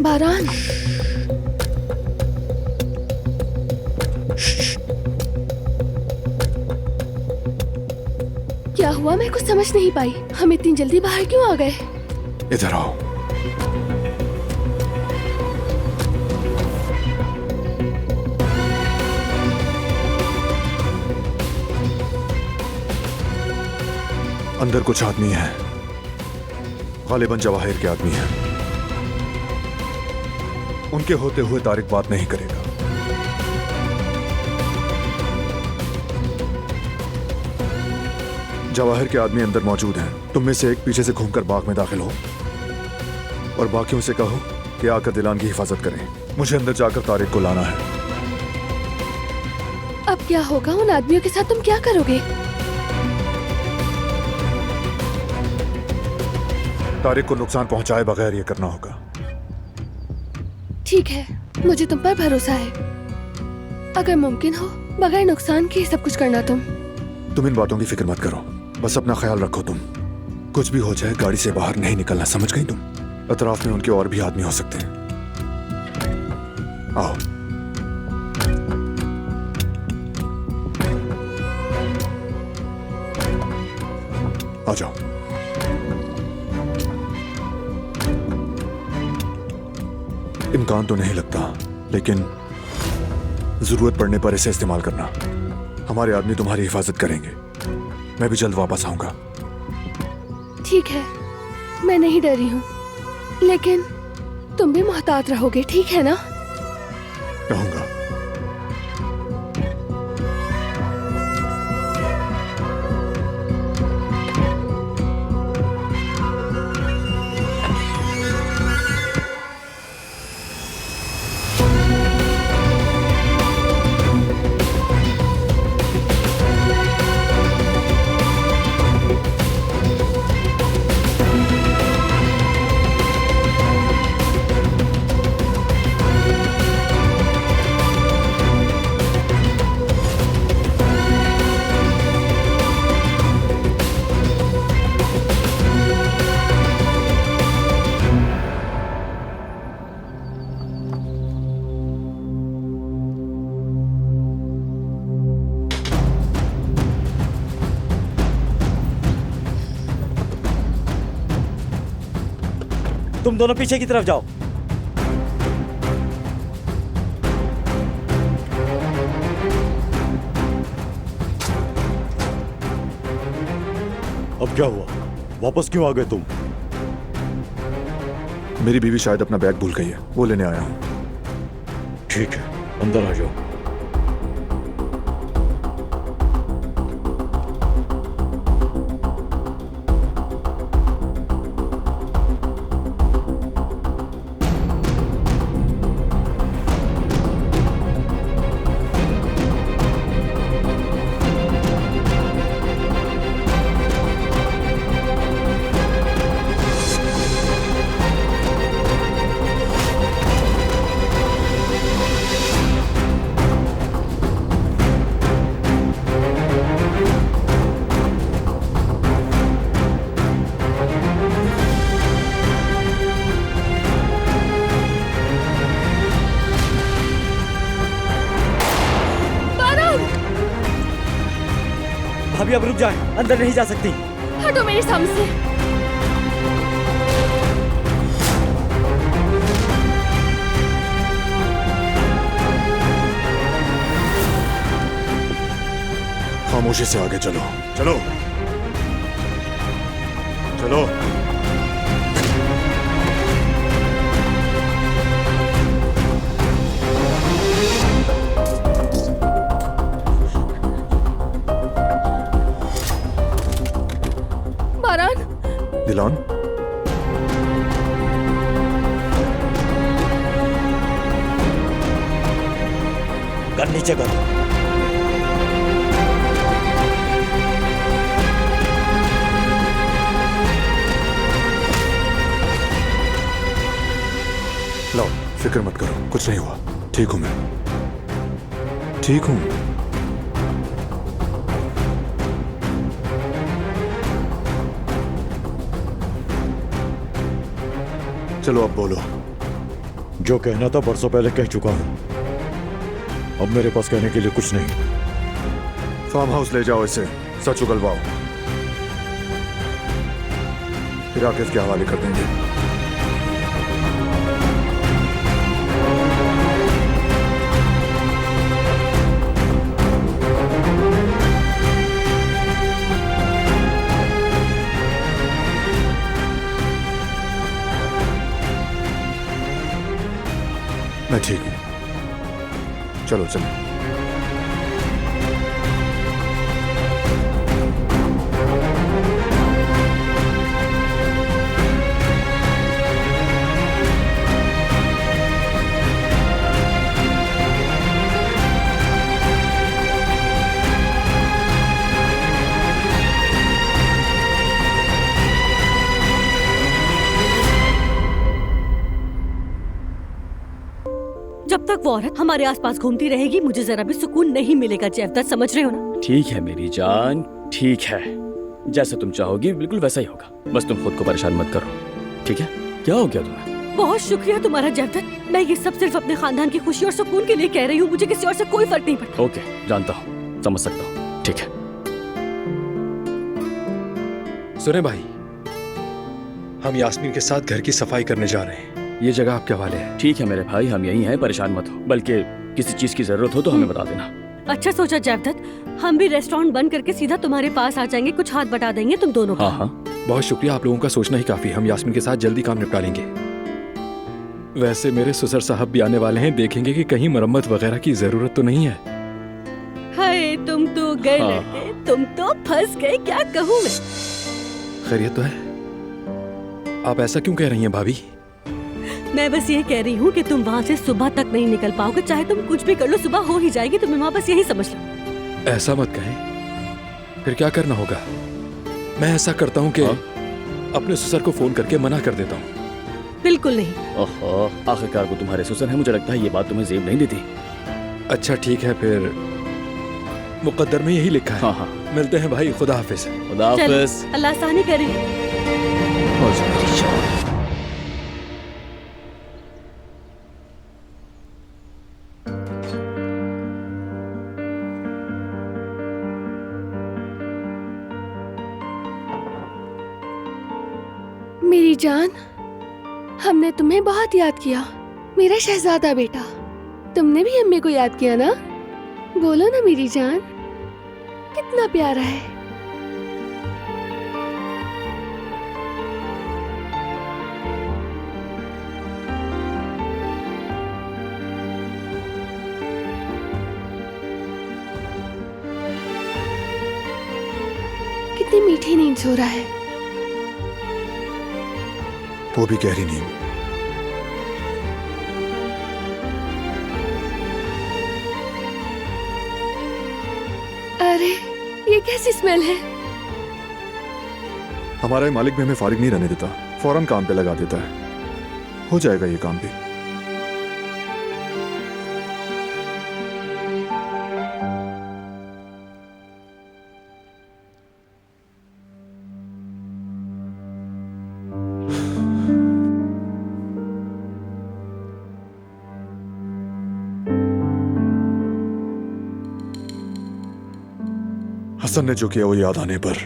बारान, क्या हुआ? मैं कुछ समझ नहीं पाई। हम इतनी जल्दी बाहर क्यों आ गए? इधर आओ। अंदर कुछ आदमी हैं, गालिबन जवाहिर के आदमी हैं। उनके होते हुए तारिक बात नहीं करेगा। जवाहिर के आदमी अंदर मौजूद हैं। तुम में से एक पीछे से घूमकर बाग में दाखिल हो और बाकियों से कहो कि आकर दिलान की हिफाजत करें। मुझे अंदर जाकर तारिक को लाना है। अब क्या होगा? उन आदमियों के साथ तुम क्या करोगे? तारिक को नुकसान पहुंचाए बगैर यह करना होगा। ठीक है, मुझे तुम पर भरोसा है। अगर मुमकिन हो बगैर नुकसान के सब कुछ करना। तुम इन बातों की फिक्र मत करो, बस अपना ख्याल रखो। तुम कुछ भी हो जाए गाड़ी से बाहर नहीं निकलना, समझ गई तुम? अतराफ में उनके और भी आदमी हो सकते हैं। आओ। आ जाओ। इम्कान तो नहीं लगता, लेकिन जरूरत पड़ने पर इसे इस्तेमाल करना। हमारे आदमी तुम्हारी हिफाजत करेंगे। मैं भी जल्द वापस आऊंगा। ठीक है, मैं नहीं डरी हूँ, लेकिन तुम भी मोहतात रहोगे, ठीक है ना? रहूंगा। तुम दोनों पीछे की तरफ जाओ। अब क्या हुआ? वापस क्यों आ गए तुम? मेरी बीवी शायद अपना बैग भूल गई है, वो लेने आया हूं। ठीक है, अंदर आ जाओ। भाभी अब रुक जाए, अंदर नहीं जा सकती। हटो मेरे सामने से। खामोशी से आगे चलो। चलो चलो। बारान, दिलान, कर नीचे करो। लो, फिक्र मत करो, कुछ नहीं हुआ। ठीक हूं मैं, ठीक हूं। चलो अब बोलो, जो कहना था बरसों पहले कह चुका हूं। अब मेरे पास कहने के लिए कुछ नहीं। फार्म हाउस ले जाओ इसे, सच उगलवाओ, फिर आकिफ के हवाले कर देंगे। मैं ठीक हूं, चलो चलो। जब तक वो औरत हमारे आसपास घूमती रहेगी मुझे जरा भी सुकून नहीं मिलेगा जेवदत, समझ रहे हो ना? ठीक है मेरी जान, ठीक है, जैसे तुम चाहोगी बिल्कुल वैसा ही होगा। बस तुम खुद को परेशान मत करो, ठीक है? क्या हो गया तुम्हें? बहुत शुक्रिया तुम्हारा जेवदत, मैं ये सब सिर्फ अपने खानदान की खुशी और सुकून के लिए कह रही हूँ, मुझे किसी और से कोई फर्क नहीं पड़ता। ओके, जानता हूँ, समझ सकता हूँ, ठीक है। सुने भाई, हम यास्मीन के साथ घर की सफाई करने जा रहे हैं। ये जगह आपके हवाले है। ठीक है मेरे भाई, हम यहीं हैं, परेशान मत हो। बल्कि किसी चीज की जरूरत हो तो हमें बता देना। अच्छा सोचा जेवदत, हम भी रेस्टोरेंट बंद करके सीधा तुम्हारे पास आ जाएंगे, कुछ हाथ बटा देंगे तुम दोनों का। हाँ हाँ, बहुत शुक्रिया, आप लोगों का सोचना ही काफी। हम यास्मीन के साथ जल्दी काम निपटा लेंगे। वैसे मेरे ससुर साहब भी आने वाले हैं, देखेंगे कि कहीं मरम्मत वगैरह की जरूरत तो नहीं है। हाय तुम तो गए हाँ। लड़के, तुम तो फंस गए, क्या कहूँ मैं। खैरियत तो है? आप ऐसा क्यों कह रही हैं भाभी? मैं बस ये कह रही हूँ कि तुम वहाँ से सुबह तक नहीं निकल पाओगे, चाहे तुम कुछ भी कर लो सुबह हो ही जाएगी, तुम्हें वहाँ बस यही समझ लो। ऐसा मत कहें, फिर क्या करना होगा? मैं ऐसा करता हूँ कि अपने ससुर को फोन करके मना कर देता हूँ। बिल्कुल नहीं। ओहो, आखिरकार वो तुम्हारे ससुर हैं, मुझे लगता है ये बात तुम्हें जेब नहीं देती। अच्छा ठीक है, फिर मुकद्दर में यही लिखा है। हाँ हाँ, मिलते हैं भाई, खुदा हाफिज। खुदा चलो, हाफिज। अल्लाह आसानी करे। हो जाए मेरी जान। मेरी जान, हमने तुम्हें बहुत याद किया, मेरा शहजादा बेटा। तुमने भी अम्मी को याद किया ना? बोलो ना मेरी जान, कितना प्यारा है। कितनी मीठी नींद सो रहा है। वो भी गहरी नींद। अरे ये कैसी स्मेल है? हमारा ये मालिक भी हमें फारिग नहीं रहने देता, फौरन काम पे लगा देता है। हो जाएगा ये काम भी। हसन ने जो किया वो याद आने पर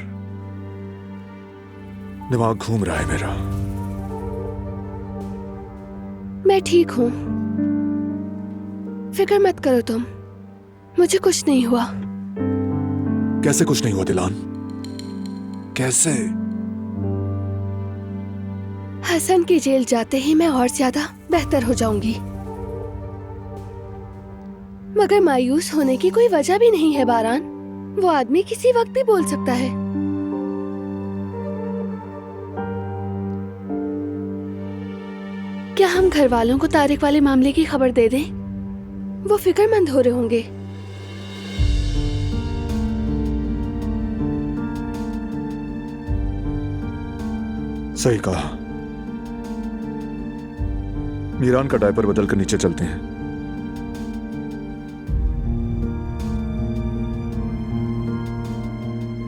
दिमाग घूम रहा है मेरा। मैं ठीक हूँ, फिक्र मत करो तुम, मुझे कुछ नहीं हुआ। कैसे कुछ नहीं हुआ दिलान? कैसे? हसन की जेल जाते ही मैं और ज्यादा बेहतर हो जाऊंगी, मगर मायूस होने की कोई वजह भी नहीं है बारान। वो आदमी किसी वक्त भी बोल सकता है। क्या हम घर वालों को तारिक वाले मामले की खबर दे दें? वो फिक्रमंद हो रहे होंगे। सही कहा। मीरान का डायपर बदल कर नीचे चलते हैं।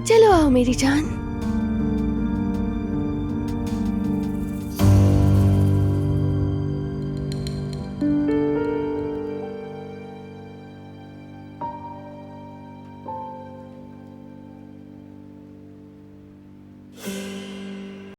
चलो आओ मेरी जान।